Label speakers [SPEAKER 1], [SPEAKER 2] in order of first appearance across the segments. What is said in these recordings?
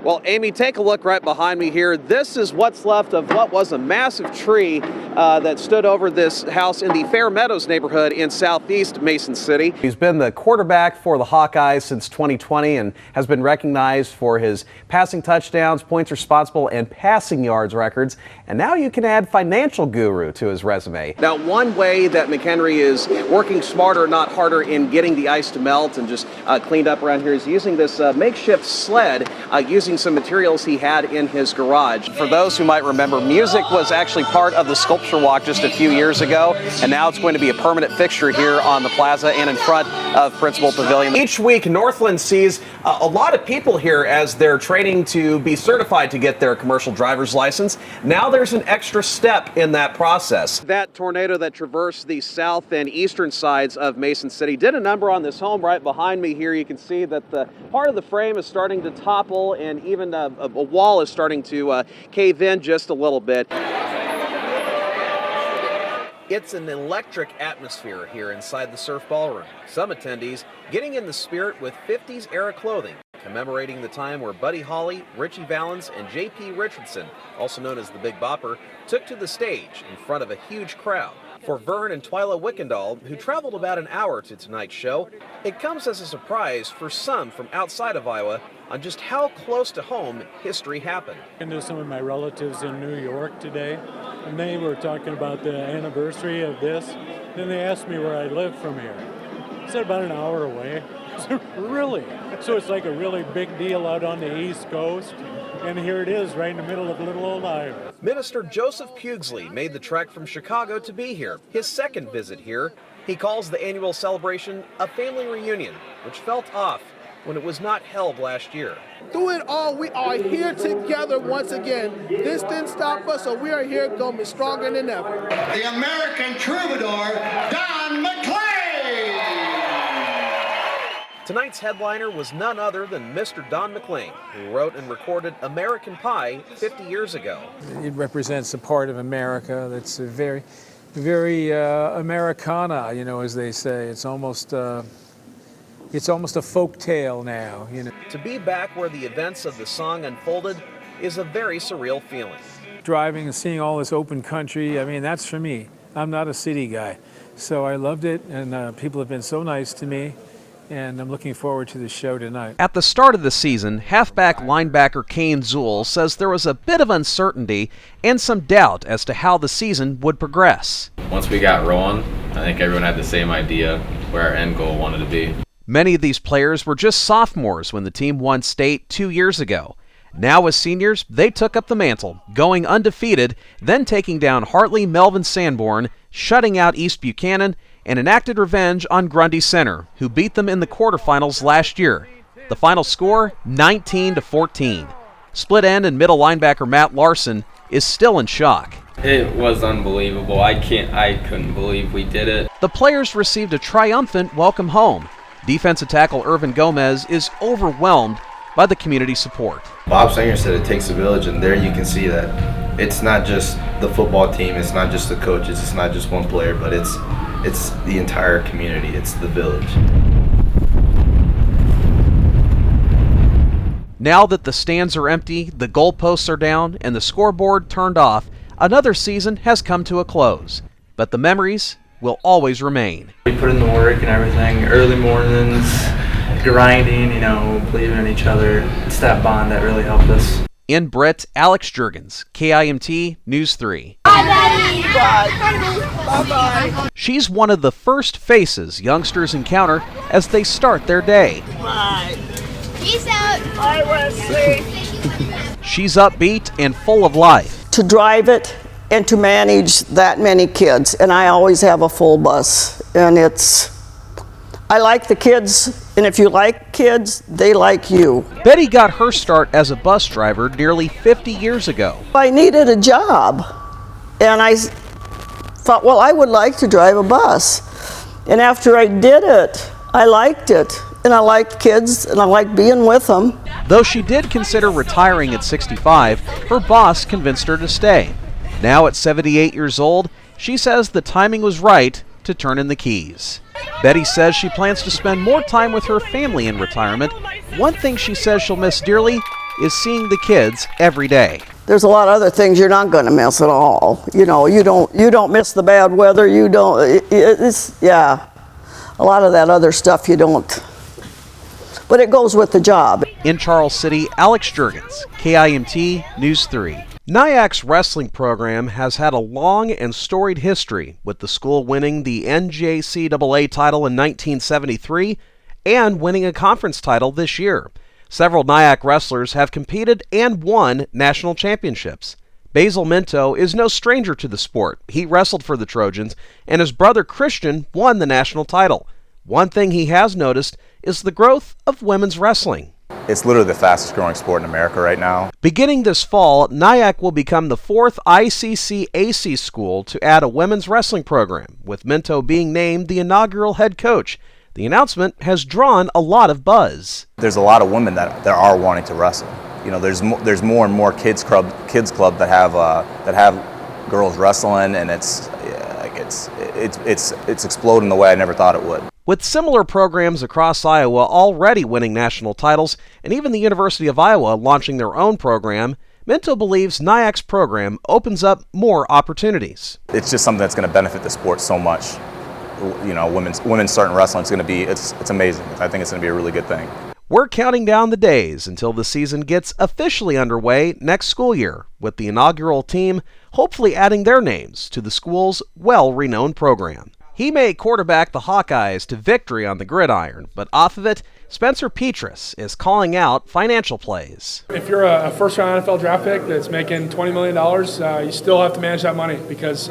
[SPEAKER 1] Well, Amy, take a look right behind me here. This is what's left of what was a massive tree that stood over this house in the Fair Meadows neighborhood in southeast Mason City. He's been the quarterback for the Hawkeyes since 2020 and has been recognized for his passing touchdowns, points responsible, and passing yards records. And now you can add financial guru to his resume. Now, one way that McHenry is working smarter, not harder, in getting the ice to melt and just cleaned up around here is using this makeshift sled, using some materials he had in his garage. For those who might remember, music was actually part of the sculpture walk just a few years ago, and now it's going to be a permanent fixture here on the plaza and in front of Principal Pavilion. Each week, Northland sees a lot of people here as they're training to be certified to get their commercial driver's license. Now there's an extra step in that process. That tornado that traversed the south and eastern sides of Mason City did a number on this home right behind me here. You can see that the part of the frame is starting to topple, and even a wall is starting to cave in just a little bit. It's an electric atmosphere here inside the Surf Ballroom. Some attendees getting in the spirit with 50s era clothing, commemorating the time where Buddy Holly, Richie Valens, and J.P. Richardson, also known as the Big Bopper, took to the stage in front of a huge crowd. For Vern and Twyla Wickendall, who traveled about an hour to tonight's show, it comes as a surprise for some from outside of Iowa on just how close to home history happened.
[SPEAKER 2] I knew some of my relatives in New York today, and they were talking about the anniversary of this. Then they asked me where I live from here. I said about an hour away. Really? So it's like a really big deal out on the East Coast. And here it is, right in the middle of little old Iowa.
[SPEAKER 1] Minister Joseph Pugsley made the trek from Chicago to be here, his second visit here. He calls the annual celebration a family reunion, which felt off when it was not held last year.
[SPEAKER 3] Through it all, we are here together once again. This didn't stop us, so we are here going to be stronger than ever.
[SPEAKER 4] The American troubadour, Don McLean!
[SPEAKER 1] Tonight's headliner was none other than Mr. Don McLean, who wrote and recorded American Pie 50 years ago.
[SPEAKER 5] It represents a part of America that's a very, very Americana, you know, as they say. It's almost a folk tale now, you know.
[SPEAKER 1] To be back where the events of the song unfolded is a very surreal feeling.
[SPEAKER 5] Driving and seeing all this open country, I mean, that's for me. I'm not a city guy. So I loved it, and people have been so nice to me. And I'm looking forward to the show tonight.
[SPEAKER 1] At the start of the season, halfback linebacker Kane Zool says there was a bit of uncertainty and some doubt as to how the season would progress.
[SPEAKER 6] Once we got rolling, I think everyone had the same idea where our end goal wanted to be.
[SPEAKER 1] Many of these players were just sophomores when the team won state 2 years ago. Now as seniors, they took up the mantle, going undefeated, then taking down Hartley Melvin Sanborn, shutting out East Buchanan, and enacted revenge on Grundy Center, who beat them in the quarterfinals last year. The final score, 19-14. Split end and middle linebacker Matt Larson is still in shock.
[SPEAKER 6] It was unbelievable. I couldn't believe we did it.
[SPEAKER 1] The players received a triumphant welcome home. Defensive tackle Irvin Gomez is overwhelmed by the community support.
[SPEAKER 7] Bob Singer said it takes a village, and there you can see that it's not just the football team, it's not just the coaches, it's not just one player, but it's the entire community, it's the village.
[SPEAKER 1] Now that the stands are empty, the goalposts are down, and the scoreboard turned off, another season has come to a close. But the memories will always remain.
[SPEAKER 8] We put in the work and everything, early mornings, grinding, you know, believing in each other. It's that bond that really helped us.
[SPEAKER 1] In Britt, Alex Jirgens, KIMT News 3.
[SPEAKER 3] Bye, Daddy. Bye. Bye-bye.
[SPEAKER 1] She's one of the first faces youngsters encounter as they start their day.
[SPEAKER 3] Bye.
[SPEAKER 9] Peace out.
[SPEAKER 3] Bye, Wesley.
[SPEAKER 1] She's upbeat and full of life.
[SPEAKER 10] To drive it and to manage that many kids, and I always have a full bus, and I like the kids, and if you like kids, they like you.
[SPEAKER 1] Betty got her start as a bus driver nearly 50 years ago.
[SPEAKER 10] I needed a job, and I thought, well, I would like to drive a bus. And after I did it, I liked it, and I liked kids, and I liked being with them.
[SPEAKER 1] Though she did consider retiring at 65, her boss convinced her to stay. Now at 78 years old, she says the timing was right to turn in the keys. Betty says she plans to spend more time with her family in retirement. One thing she says she'll miss dearly is seeing the kids every day.
[SPEAKER 10] There's a lot of other things you're not going to miss at all. You know, you don't miss the bad weather. You don't. Yeah, a lot of that other stuff you don't. But it goes with the job.
[SPEAKER 1] In Charles City, Alex Jirgens, KIMT News 3. Nyack's wrestling program has had a long and storied history, with the school winning the NJCAA title in 1973 and winning a conference title this year. Several Nyack wrestlers have competed and won national championships. Basil Minto is no stranger to the sport. He wrestled for the Trojans, and his brother Christian won the national title. One thing he has noticed is the growth of women's wrestling.
[SPEAKER 9] It's literally the fastest growing sport in America right now.
[SPEAKER 1] Beginning this fall, Nyack will become the 4th ICC-AC school to add a women's wrestling program, with Minto being named the inaugural head coach. The announcement has drawn a lot of buzz.
[SPEAKER 9] There's a lot of women that are wanting to wrestle. You know, there's more and more kids club that have girls wrestling, and it's exploding the way I never thought it would.
[SPEAKER 1] With similar programs across Iowa already winning national titles, and even the University of Iowa launching their own program, Minto believes Nyack's program opens up more opportunities.
[SPEAKER 9] It's just something that's going to benefit the sport so much. You know, women starting wrestling, it's amazing. I think it's going to be a really good thing.
[SPEAKER 1] We're counting down the days until the season gets officially underway next school year, with the inaugural team hopefully adding their names to the school's well-renowned program. He may quarterback the Hawkeyes to victory on the gridiron, but off of it, Spencer Petras is calling out financial plays.
[SPEAKER 11] If you're a first-round NFL draft pick that's making $20 million, you still have to manage that money because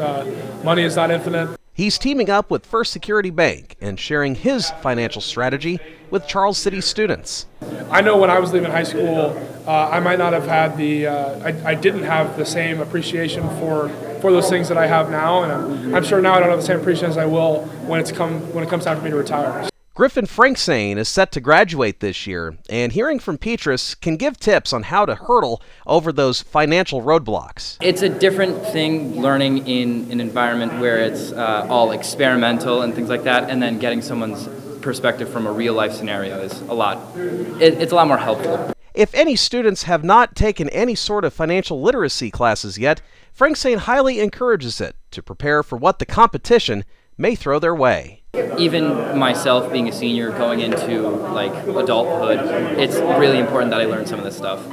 [SPEAKER 11] money is not infinite.
[SPEAKER 1] He's teaming up with First Security Bank and sharing his financial strategy with Charles City students.
[SPEAKER 11] I know when I was leaving high school, I might not have had I didn't have the same appreciation for those things that I have now, and I'm sure now I don't have the same appreciation as I will when it comes time for me to retire.
[SPEAKER 1] Griffin Franksane is set to graduate this year, and hearing from Petras can give tips on how to hurdle over those financial roadblocks.
[SPEAKER 12] It's a different thing learning in an environment where it's all experimental and things like that, and then getting someone's perspective from a real life scenario is it's a lot more helpful.
[SPEAKER 1] If any students have not taken any sort of financial literacy classes yet, Franksane highly encourages it to prepare for what the competition may throw their way.
[SPEAKER 12] Even myself being a senior going into adulthood, it's really important that I learn some of this stuff.